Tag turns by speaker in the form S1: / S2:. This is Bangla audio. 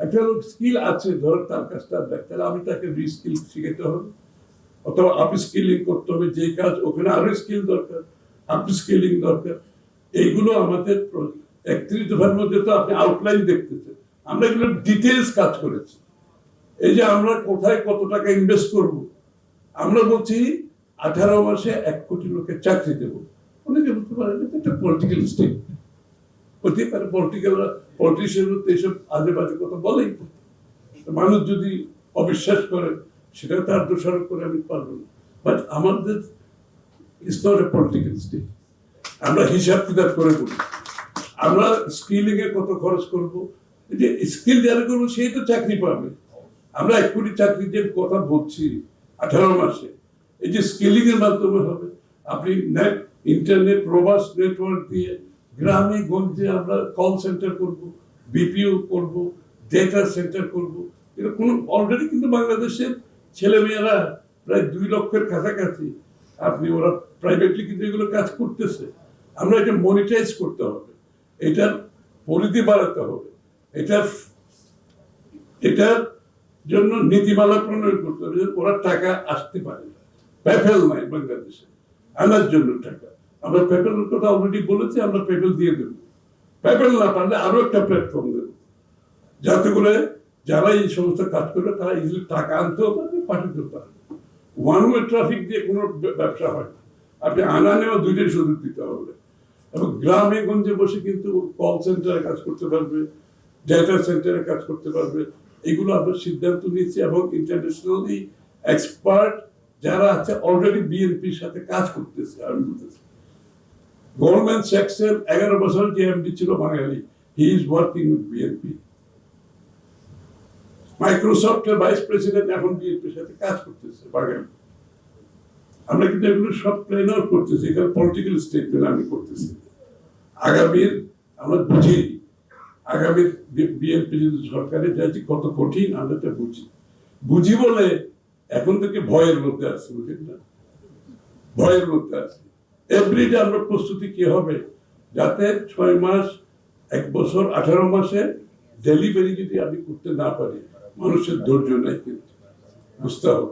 S1: একটা লোক স্কিল আছে, ধর তার কাজটা দেখ, তাহলে আমি তাকে রিস্কিল শিখাতে হবে অথবা আপ স্কিলিং করতে হবে। যে কাজ ওখানে আরো স্কিল দরকার, আপ স্কিলিং দরকার। এইগুলো আমাদের 31 দফার মধ্যে তো আপনি আউটলাইন দেখতেছেন, আমরা এগুলো ডিটেলস কাজ করেছি। এই যে আমরা কোথায় কত টাকা ইনভেস্ট করব, আমরা বলছি 18 মাসে 1 কোটি লোকের চাকরি দেব। অনেকে বলতে পারে এটা পলিটিক্যাল স্টেটমেন্ট হতে পারে, পলিটিশিয়ান এইসব আজে বাজে কথা বলেই। মানুষ যদি অবিশ্বাস করে সেটা তার দোষারোপ করে আমি পারবো না, বাট আমাদের it's not a political state. আমরা হিসাব কিতাব করে বলি, আমরা স্কিলিং এ কত খরচ করব, যে স্কিল যারা করবো সেই তো চাকরি পাবে। আমরা 1 কোটি চাকরির কথা বলছি 18 মাসে, এই যে স্কিলিং এর মাধ্যমে হবে। আপনি নেট, ইন্টারনেট, রোবাস্ট নেটওয়ার্ক দিয়ে গ্রামে গঞ্জে আমরা কল সেন্টার করব, বিপিও করব, ডেটা সেন্টার করব। এটা কোনো অলরেডি কিন্তু বাংলাদেশের ছেলে মেয়েরা প্রায় 2 লক্ষের কাছাকাছি, আপনি ওরা প্রাইভেটলি কিন্তু এগুলো কাজ করতেছে। আমরা এটা মনিটাইজ করতে হবে, এটার পরিধি বাড়াতে হবে, এটার জন্য নীতিমালা প্রণয়ন করতে হবে, ওরা টাকা আসতে পারে। পেপেল নাই বাংলাদেশে আনার জন্য টাকা, আমরা পেপেলের কথা অলরেডি বলেছি, আমরা পেপেল দিয়ে দেব। পেপেল না পারলে আরো একটা প্ল্যাটফর্ম দেব, যাতে করে যারা এই সমস্ত কাজ করবে তারা ইজিলি টাকা আনতেও পারবে, পাঠাতেও পারবে। ওয়ান ওয়ে ট্রাফিক দিয়ে কোনো ব্যবসা হয় না, আপনি আনা নেওয়া দুইটাই সুযোগ দিতে হবে। এবং গ্রামে গঞ্জে বসে কিন্তু কল সেন্টারে কাজ করতে পারবে, ডেটা সেন্টারে কাজ করতে পারবে। এগুলো আমরা সিদ্ধান্ত নিয়েছি এবং ইন্টারন্যাশনালি এক্সপার্ট যারা আছে অলরেডি বিএনপির সাথে কাজ করতেছে। আমি বলতেছি গোল্ডম্যান স্যাক্সের 11 বছর যে এমডি ছিল বাঙালি, he is working with BNP. মাইক্রোসফটের ভাইস প্রেসিডেন্ট এখন বিএনপির সাথে কাজ করতেছে বাঙালি। আমরা কিন্তু এগুলো সব প্ল্যান আউট করতেছি, এখানে পলিটিক্যাল স্টেটমেন্ট আমি করতেছি। আগামীর আমরা বুঝি, আগামীর বিএনপি যদি সরকারে যাচ্ছি কত কঠিন, আমরা এটা বুঝি বলে এখন থেকে ভয়ের মধ্যে আছে, বুঝলেন না? ভয়ের মধ্যে আছে। এভরিডে আমরা প্রস্তুতি কি হবে যাতে 6 মাস, 1 বছর, 18 মাসে ডেলিভারি যদি আমি করতে না পারি, মানুষের ধৈর্য নেই, কিন্তু বুঝতে হবে।